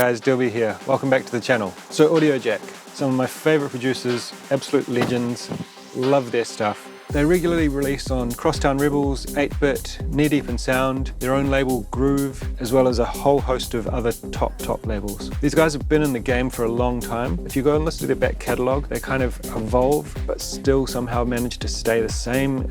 guys, Dilby here. Welcome back to the channel. So Audiojack, some of my favorite producers, absolute legends, love their stuff. They regularly release on Crosstown Rebels, 8-Bit, Knee Deep in Sound, their own label Groove, as well as a whole host of other top labels. These guys have been in the game for a long time. If you go and listen to their back catalogue, they kind of evolve, but still somehow manage to stay the same.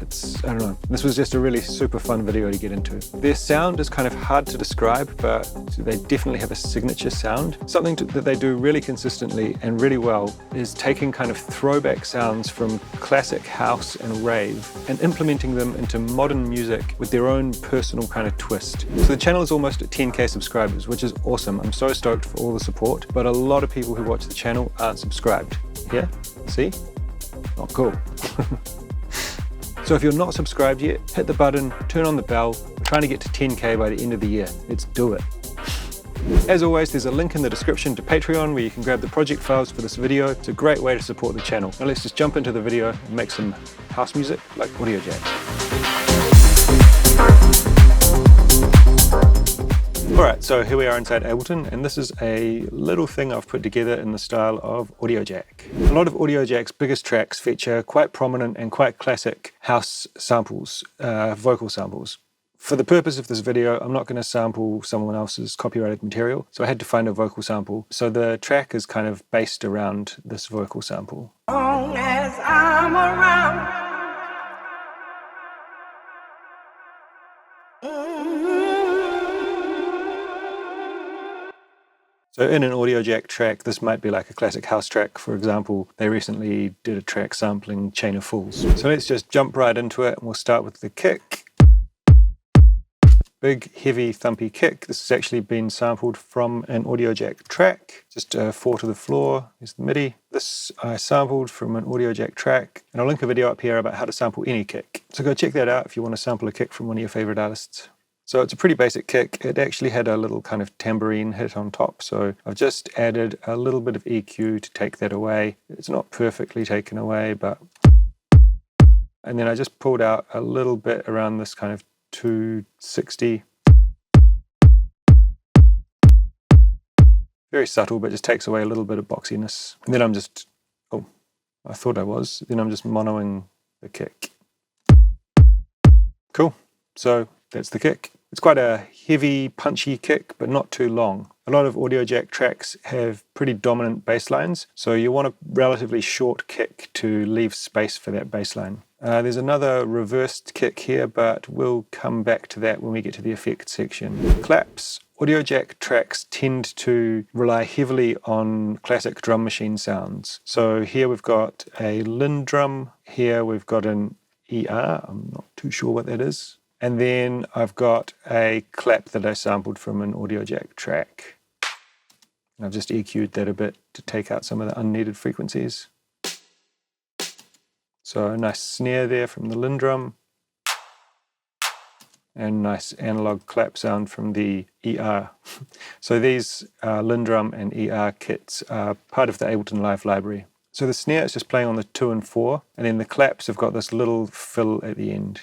I don't know. This was just a really super fun video to get into. Their sound is kind of hard to describe, but they definitely have a signature sound. Something that they do really consistently and really well is taking kind of throwback sounds from classic house and rave and implementing them into modern music with their own personal kind of twist. So the channel is almost at 10k subscribers, which is awesome. I'm so stoked for all the support, but a lot of people who watch the channel aren't subscribed. Here, see? Not cool. So if you're not subscribed yet, hit the button, turn on the bell. We're trying to get to 10k by the end of the year. Let's do it. As always, there's a link in the description to Patreon where you can grab the project files for this video. It's a great way to support the channel. Now let's just jump into the video and make some house music like Audiojack. Alright, so here we are inside Ableton, and this is a little thing I've put together in the style of Audiojack. A lot of Audiojack's biggest tracks feature quite prominent and quite classic house samples, vocal samples. For the purpose of this video, I'm not going to sample someone else's copyrighted material, so I had to find a vocal sample. So the track is kind of based around this vocal sample. Long as I'm around. So in an Audiojack track, this might be like a classic house track. For example, they recently did a track sampling Chain of Fools. So let's just jump right into it, and we'll start with the kick. Big, heavy, thumpy kick. This has actually been sampled from an Audiojack track. Just 4 to the floor is the MIDI. This I sampled from an Audiojack track, and I'll link a video up here about how to sample any kick. So go check that out if you want to sample a kick from one of your favorite artists. So it's a pretty basic kick. It actually had a little kind of tambourine hit on top, so I've just added a little bit of EQ to take that away. It's not perfectly taken away, but... And then I just pulled out a little bit around this kind of 260. Very subtle, but just takes away a little bit of boxiness. And then I'm just, oh, I thought I was. Then I'm just monoing the kick. Cool. So that's the kick. It's quite a heavy, punchy kick, but not too long. A lot of Audiojack tracks have pretty dominant bass lines, so you want a relatively short kick to leave space for that bass line. There's another reversed kick here, but we'll come back to that when we get to the effect section. Claps. Audiojack tracks tend to rely heavily on classic drum machine sounds. So here we've got a Linn drum, here we've got an ER, I'm not too sure what that is. And then I've got a clap that I sampled from an Audiojack track. I've just EQ'd that a bit to take out some of the unneeded frequencies. So a nice snare there from the Linn drum. And nice analog clap sound from the ER. So these Linn drum and ER kits are part of the Ableton Live library. So the snare is just playing on the 2 and 4, and then the claps have got this little fill at the end.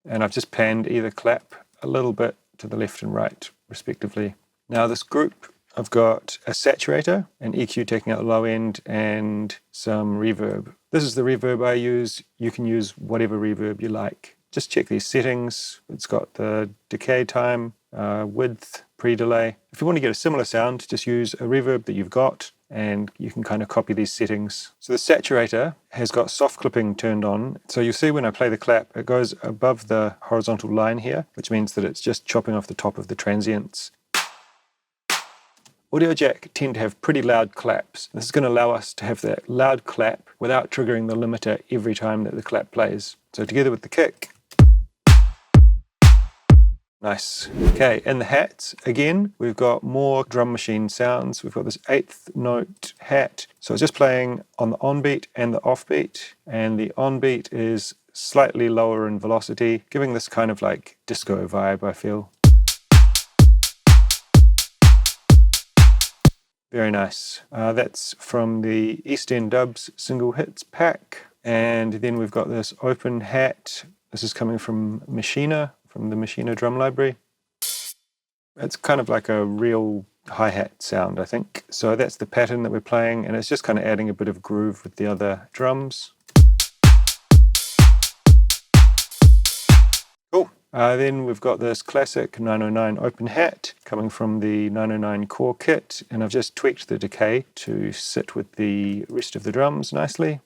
And I've just panned either clap a little bit to the left and right, respectively. Now this group, I've got a saturator, an EQ taking out the low end, and some reverb. This is the reverb I use. You can use whatever reverb you like. Just check these settings. It's got the decay time, width, pre-delay. If you want to get a similar sound, just use a reverb that you've got, and you can kind of copy these settings. So the saturator has got soft clipping turned on. So you see when I play the clap, it goes above the horizontal line here, which means that it's just chopping off the top of the transients. Audiojack tend to have pretty loud claps. This is going to allow us to have that loud clap without triggering the limiter every time that the clap plays. So together with the kick. Nice. Okay, in the hats, again, we've got more drum machine sounds. We've got this 8th note hat. So it's just playing on the on beat and the off beat. And the on beat is slightly lower in velocity, giving this kind of like disco vibe, I feel. Very nice. That's from the East End Dubs single hits pack. And then we've got this open hat. This is coming from Machina, from the Machina drum library. It's kind of like a real hi-hat sound, I think. So that's the pattern that we're playing, and it's just kind of adding a bit of groove with the other drums. Cool. Then we've got this classic 909 open hat coming from the 909 core kit, and I've just tweaked the decay to sit with the rest of the drums nicely.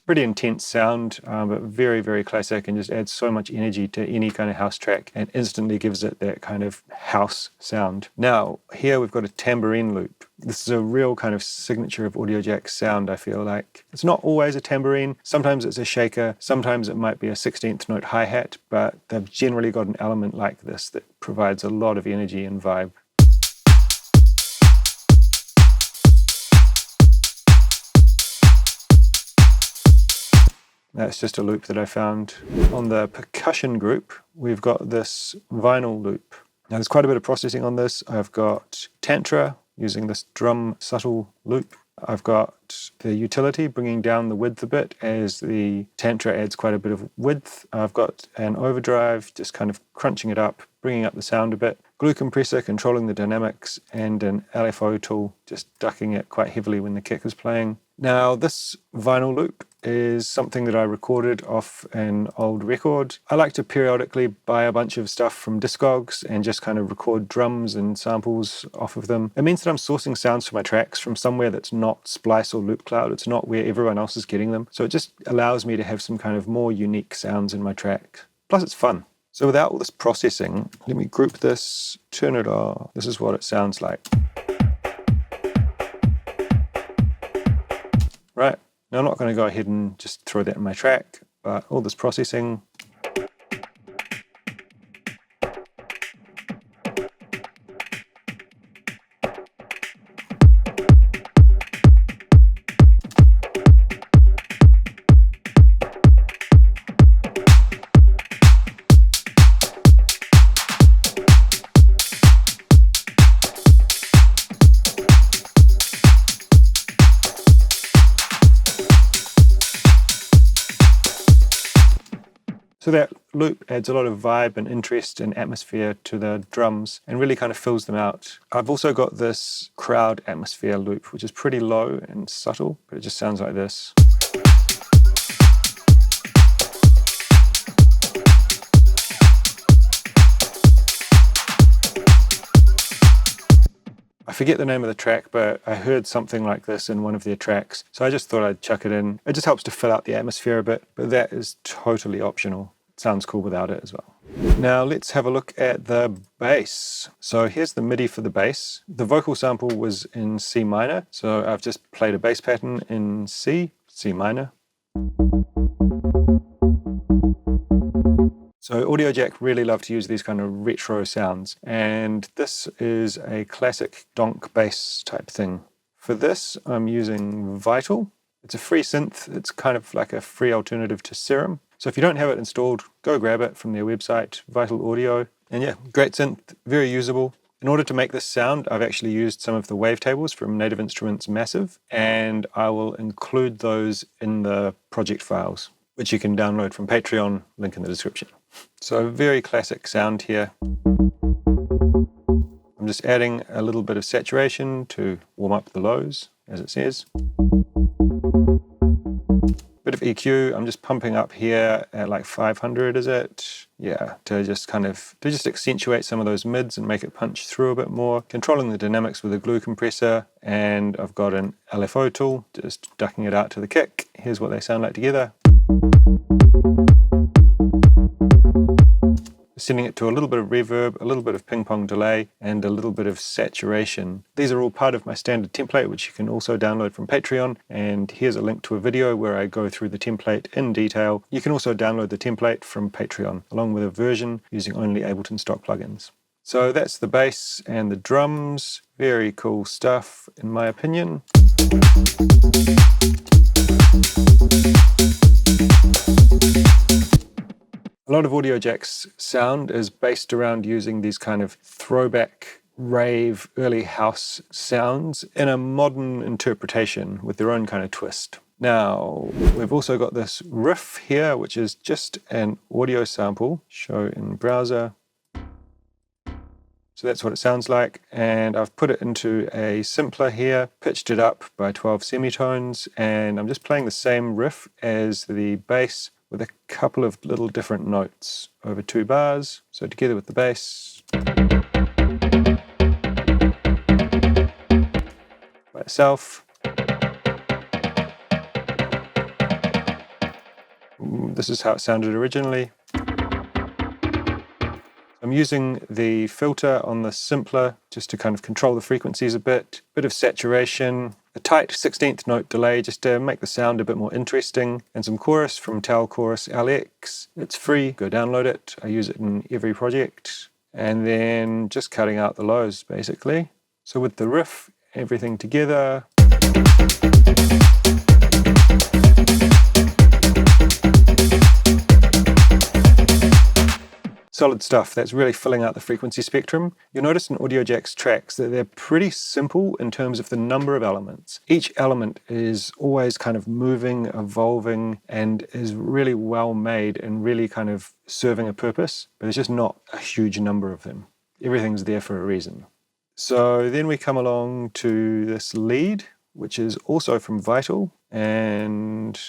Pretty intense sound, but very, very classic, and just adds so much energy to any kind of house track and instantly gives it that kind of house sound. Now, here we've got a tambourine loop. This is a real kind of signature of Audiojack's sound, I feel like. It's not always a tambourine. Sometimes it's a shaker. Sometimes it might be a 16th note hi-hat, but they've generally got an element like this that provides a lot of energy and vibe. That's just a loop that I found. On the percussion group, we've got this vinyl loop. Now there's quite a bit of processing on this. I've got Tantra using this drum subtle loop. I've got the utility bringing down the width a bit as the Tantra adds quite a bit of width. I've got an overdrive just kind of crunching it up, bringing up the sound a bit. Glue compressor controlling the dynamics, and an LFO tool just ducking it quite heavily when the kick is playing. Now this vinyl loop is something that I recorded off an old record. I like to periodically buy a bunch of stuff from Discogs and just kind of record drums and samples off of them. It means that I'm sourcing sounds for my tracks from somewhere that's not Splice or LoopCloud. It's not where everyone else is getting them. So it just allows me to have some kind of more unique sounds in my track. Plus it's fun. So without all this processing, let me group this, turn it off. This is what it sounds like. Right, now I'm not going to go ahead and just throw that in my track, but all this processing. So that loop adds a lot of vibe and interest and atmosphere to the drums and really kind of fills them out. I've also got this crowd atmosphere loop, which is pretty low and subtle, but it just sounds like this. I forget the name of the track, but I heard something like this in one of their tracks, so I just thought I'd chuck it in. It just helps to fill out the atmosphere a bit, but that is totally optional. Sounds cool without it as well. Now let's have a look at the bass. So here's the MIDI for the bass. The vocal sample was in C minor, so I've just played a bass pattern in C minor. So Audiojack really love to use these kind of retro sounds, and this is a classic Donk Bass type thing. For this, I'm using Vital. It's a free synth. It's kind of like a free alternative to Serum. So if you don't have it installed, go grab it from their website, Vital Audio. And yeah, great synth, very usable. In order to make this sound, I've actually used some of the wavetables from Native Instruments Massive, and I will include those in the project files, which you can download from Patreon, link in the description. So very classic sound here. I'm just adding a little bit of saturation to warm up the lows, as it says. Bit of EQ, I'm just pumping up here at like 500, is it? Yeah, to just accentuate some of those mids and make it punch through a bit more. Controlling the dynamics with a glue compressor, and I've got an LFO tool, just ducking it out to the kick. Here's what they sound like together. Sending it to a little bit of reverb, a little bit of ping pong delay, and a little bit of saturation. These are all part of my standard template, which you can also download from Patreon. And here's a link to a video where I go through the template in detail. You can also download the template from Patreon, along with a version using only Ableton stock plugins. So that's the bass and the drums. Very cool stuff, in my opinion. A lot of Audiojack's sound is based around using these kind of throwback, rave, early house sounds in a modern interpretation with their own kind of twist. Now, we've also got this riff here, which is just an audio sample. Show in browser. So that's what it sounds like, and I've put it into a simpler here, pitched it up by 12 semitones, and I'm just playing the same riff as the bass with a couple of little different notes over 2 bars. So together with the bass, by itself. This is how it sounded originally. I'm using the filter on the simpler just to kind of control the frequencies a bit of saturation, a tight 16th note delay just to make the sound a bit more interesting, and some chorus from Tal Chorus LX. It's free, go download it. I use it in every project. And then just cutting out the lows basically. So with the riff, everything together. Solid stuff. That's really filling out the frequency spectrum. You'll notice in Audiojack's tracks that they're pretty simple in terms of the number of elements. Each element is always kind of moving, evolving, and is really well made and really kind of serving a purpose, but there's just not a huge number of them. Everything's there for a reason. So then we come along to this lead, which is also from Vital, and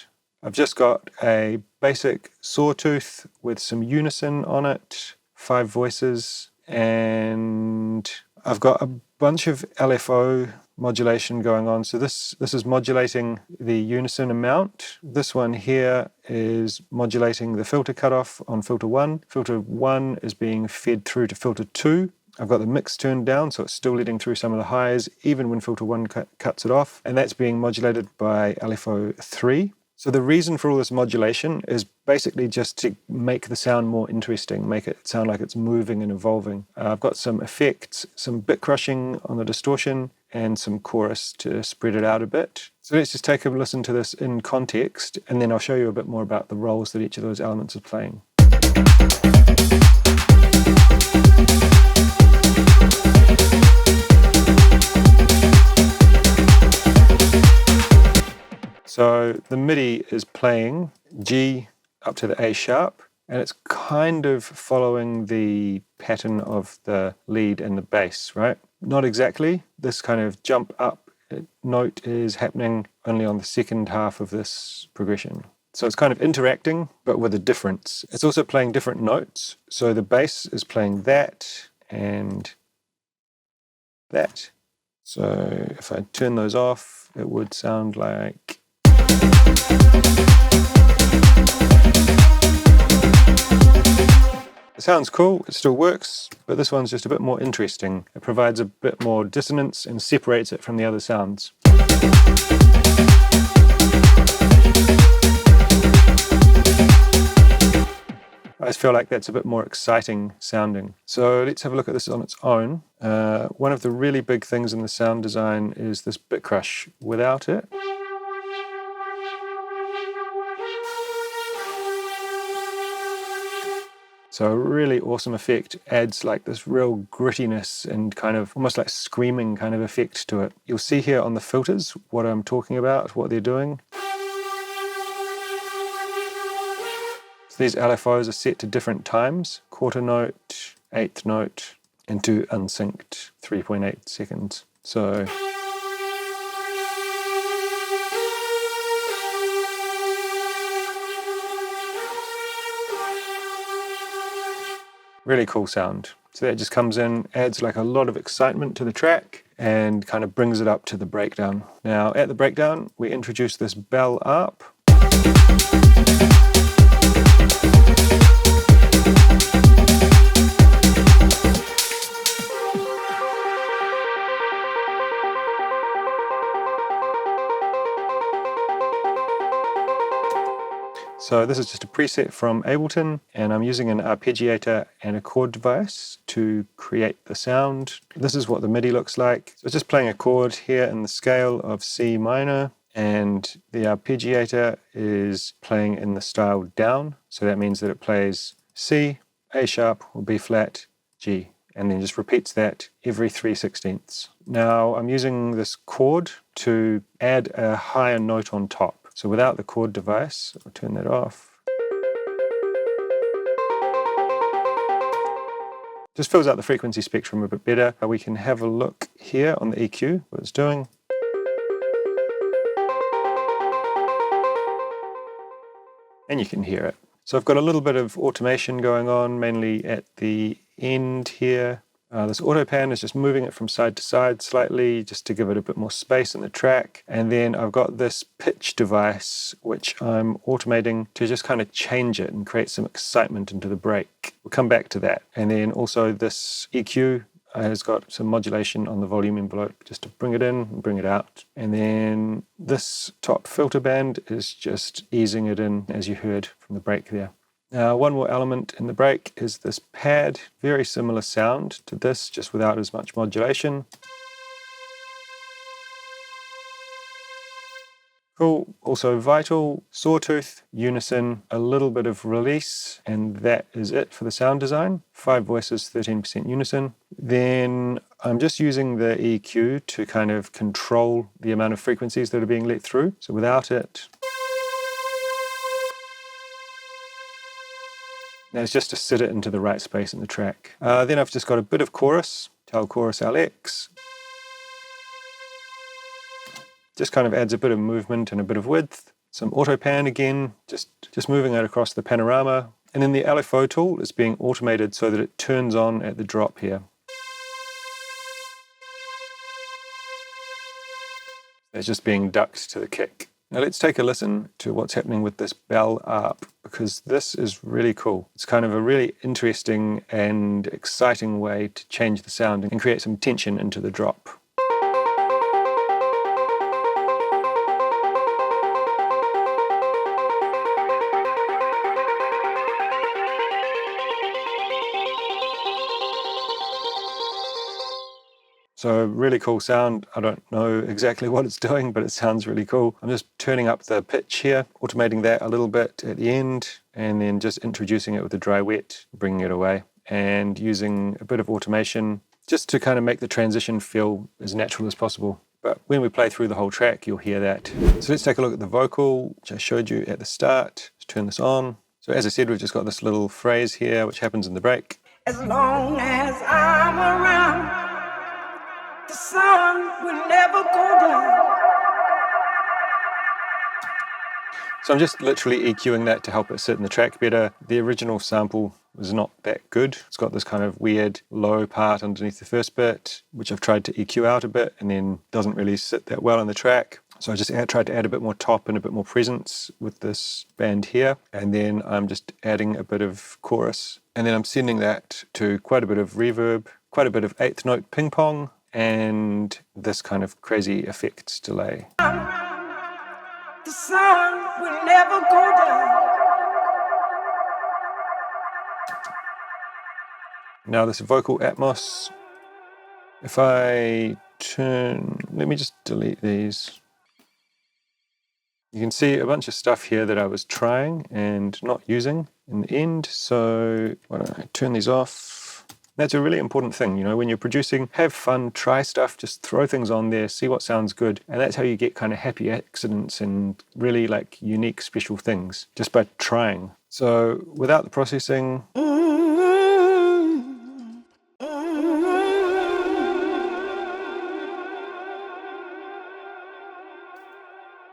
I've just got a basic sawtooth with some unison on it, 5 voices, and I've got a bunch of LFO modulation going on. So this is modulating the unison amount. This one here is modulating the filter cutoff on filter 1. Filter 1 is being fed through to filter 2. I've got the mix turned down, so it's still letting through some of the highs, even when filter 1 cuts it off, and that's being modulated by LFO 3. So the reason for all this modulation is basically just to make the sound more interesting, make it sound like it's moving and evolving. I've got some effects, some bit crushing on the distortion, and some chorus to spread it out a bit. So let's just take a listen to this in context, and then I'll show you a bit more about the roles that each of those elements is playing. So the MIDI is playing G up to the A sharp, and it's kind of following the pattern of the lead and the bass, right? Not exactly. This kind of jump up note is happening only on the second half of this progression. So it's kind of interacting, but with a difference. It's also playing different notes. So the bass is playing that and that. So if I turn those off, it would sound like... It sounds cool, it still works, but this one's just a bit more interesting. It provides a bit more dissonance and separates it from the other sounds. I just feel like that's a bit more exciting sounding. So let's have a look at this on its own. One of the really big things in the sound design is this bit crush. Without it, so a really awesome effect, adds like this real grittiness and kind of almost like screaming kind of effect to it. You'll see here on the filters what I'm talking about, what they're doing. So these LFOs are set to different times, quarter note, eighth note, and to unsynced 3.8 seconds. So really cool sound. So that just comes in, adds like a lot of excitement to the track and kind of brings it up to the breakdown. Now at the breakdown, we introduce this bell up. So this is just a preset from Ableton, and I'm using an arpeggiator and a chord device to create the sound. This is what the MIDI looks like. So it's just playing a chord here in the scale of C minor, and the arpeggiator is playing in the style down. So that means that it plays C, A sharp, or B flat, G, and then just repeats that every 3/16. Now I'm using this chord to add a higher note on top. So without the chord device, I'll turn that off. Just fills out the frequency spectrum a bit better. We can have a look here on the EQ, what it's doing. And you can hear it. So I've got a little bit of automation going on, mainly at the end here. This auto pan is just moving it from side to side slightly, just to give it a bit more space in the track. And then I've got this pitch device, which I'm automating to just kind of change it and create some excitement into the break. We'll come back to that. And then also this EQ has got some modulation on the volume envelope, just to bring it in and bring it out. And then this top filter band is just easing it in, as you heard from the break there. Now, one more element in the break is this pad. Very similar sound to this, just without as much modulation. Cool. Also vital, sawtooth, unison, a little bit of release, and that is it for the sound design. 5 voices, 13% unison. Then I'm just using the EQ to kind of control the amount of frequencies that are being let through. So without it, now it's just to sit it into the right space in the track. Then I've just got a bit of chorus, Tel Chorus LX. Just kind of adds a bit of movement and a bit of width. Some auto pan again, just moving it across the panorama. And then the LFO tool is being automated so that it turns on at the drop here. It's just being ducked to the kick. Now let's take a listen to what's happening with this bell arp, because this is really cool. It's kind of a really interesting and exciting way to change the sound and create some tension into the drop. So really cool sound. I don't know exactly what it's doing, but it sounds really cool. I'm just turning up the pitch here, automating that a little bit at the end, and then just introducing it with a dry wet, bringing it away, and using a bit of automation just to kind of make the transition feel as natural as possible. But when we play through the whole track, you'll hear that. So let's take a look at the vocal, which I showed you at the start. Let's turn this on. So as I said, we've just got this little phrase here, which happens in the break. As long as I'm around, the sun will never go down. So I'm just literally EQing that to help it sit in the track better. The original sample was not that good. It's got this kind of weird low part underneath the first bit, which I've tried to EQ out a bit, and then doesn't really sit that well in the track. So I just tried to add a bit more top and a bit more presence with this band here. And then I'm just adding a bit of chorus. And then I'm sending that to quite a bit of reverb, quite a bit of 8th note ping pong, and this kind of crazy effects delay. The sun will never go down. Now this vocal atmos, if I turn, let me just delete these. You can see a bunch of stuff here that I was trying and not using in the end. So why don't I turn these off? That's a really important thing, you know, when you're producing, have fun, try stuff, just throw things on there, see what sounds good. And that's how you get kind of happy accidents and really like unique, special things, just by trying. So without the processing,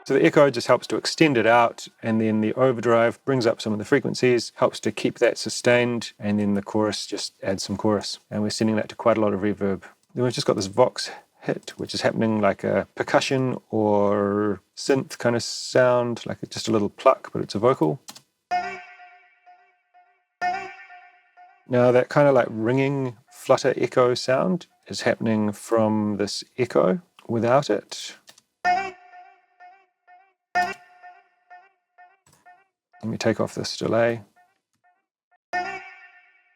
so the echo just helps to extend it out, and then the overdrive brings up some of the frequencies, helps to keep that sustained, and then the chorus just adds some chorus. And we're sending that to quite a lot of reverb. Then we've just got this Vox hit, which is happening like a percussion or synth kind of sound, like just a little pluck, but it's a vocal. Now that kind of like ringing flutter echo sound is happening from this echo without it. Let me take off this delay.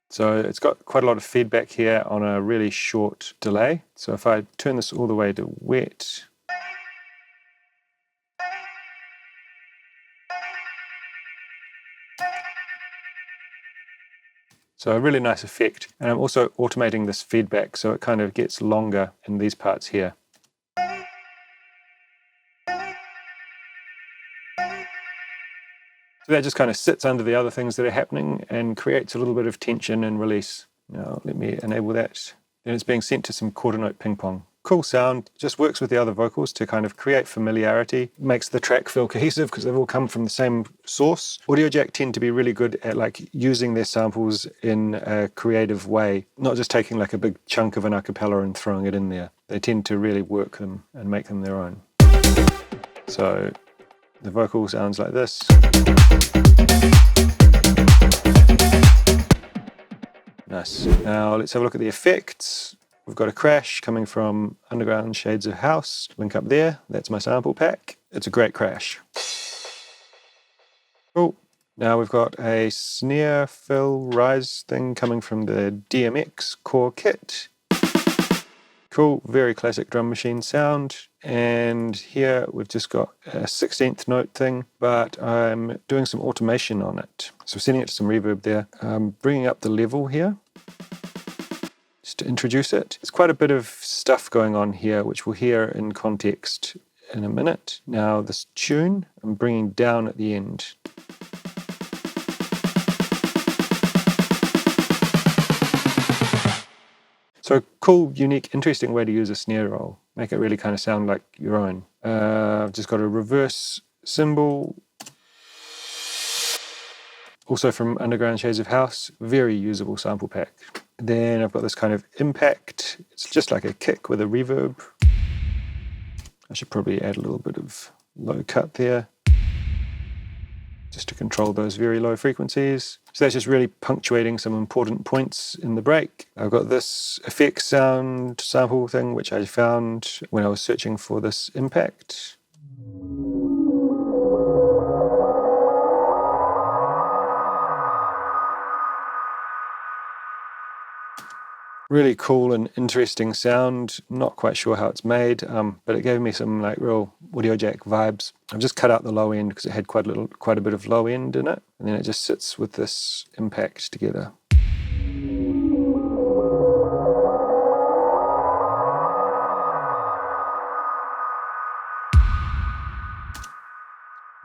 So it's got quite a lot of feedback here on a really short delay. So if I turn this all the way to wet, so a really nice effect. And I'm also automating this feedback so it kind of gets longer in these parts here. that just kind of sits under the other things that are happening and creates a little bit of tension and release. Now let me enable that. Then it's being sent to some quarter note ping pong. Cool sound, just works with the other vocals to kind of create familiarity, makes the track feel cohesive because they've all come from the same source. Audiojack tend to be really good at like using their samples in a creative way, not just taking like a big chunk of an a cappella and throwing it in there. They tend to really work them and make them their own. So the vocal sounds like this. Nice. Now let's have a look at the effects. We've got a crash coming from Underground Shades of House. Link up there. That's my sample pack. It's a great crash. Cool. Now we've got a snare fill rise thing coming from the DMX core kit. Cool, very classic drum machine sound. And here we've just got a 16th note thing, but I'm doing some automation on it. So setting it to some reverb there. Bringing up the level here, just to introduce it. There's quite a bit of stuff going on here, which we'll hear in context in a minute. Now this tune, I'm bringing down at the end. So cool, unique, interesting way to use a snare roll. Make it really kind of sound like your own. I've just got a reverse cymbal. Also from Underground Shades of House, very usable sample pack. Then I've got this kind of impact. It's just like a kick with a reverb. I should probably add a little bit of low cut there, just to control those very low frequencies. So that's just really punctuating some important points in the break. I've got this effects sound sample thing, which I found when I was searching for this impact. Really cool and interesting sound. Not quite sure how it's made, but it gave me some like real Audiojack vibes. I've just cut out the low end because it had quite a bit of low end in it, and then it just sits with this impact together.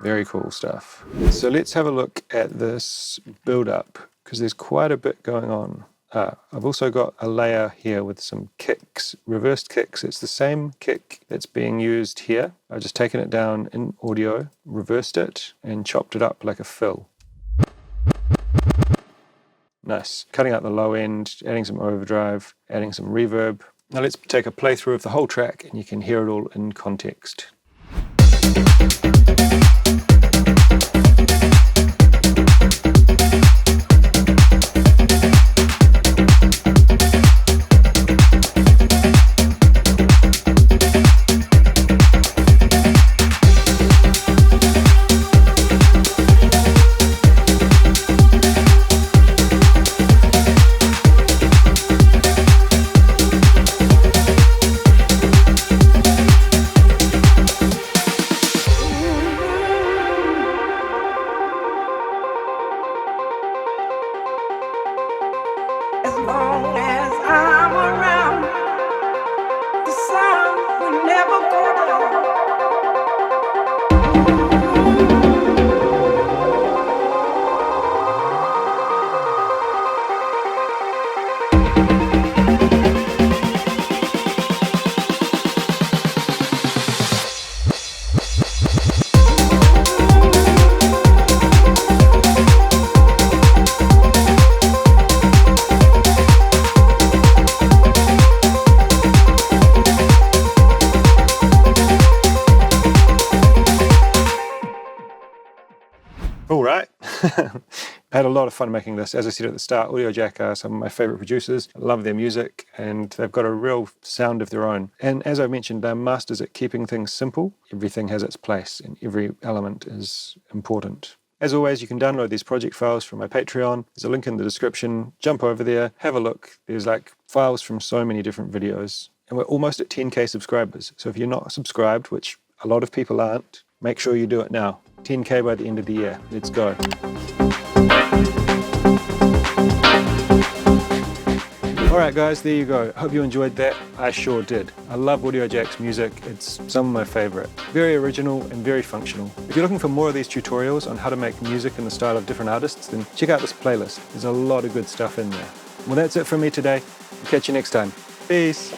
Very cool stuff. So let's have a look at this build up because there's quite a bit going on. I've also got a layer here with some kicks, reversed kicks. It's the same kick that's being used here. I've just taken it down in audio, reversed it, and chopped it up like a fill. Nice. Cutting out the low end, adding some overdrive, adding some reverb. Now let's take a playthrough of the whole track and you can hear it all in context. All right. I had a lot of fun making this. As I said at the start, Audiojack are some of my favorite producers. I love their music and they've got a real sound of their own. And as I mentioned, they're masters at keeping things simple. Everything has its place and every element is important. As always, you can download these project files from my Patreon. There's a link in the description. Jump over there, have a look. There's like files from so many different videos. And we're almost at 10K subscribers. So if you're not subscribed, which a lot of people aren't, make sure you do it now. 10K by the end of the year. Let's go. Alright guys, there you go. Hope you enjoyed that. I sure did. I love Audiojack's music. It's some of my favourite. Very original and very functional. If you're looking for more of these tutorials on how to make music in the style of different artists, then check out this playlist. There's a lot of good stuff in there. Well, that's it from me today. I'll catch you next time. Peace.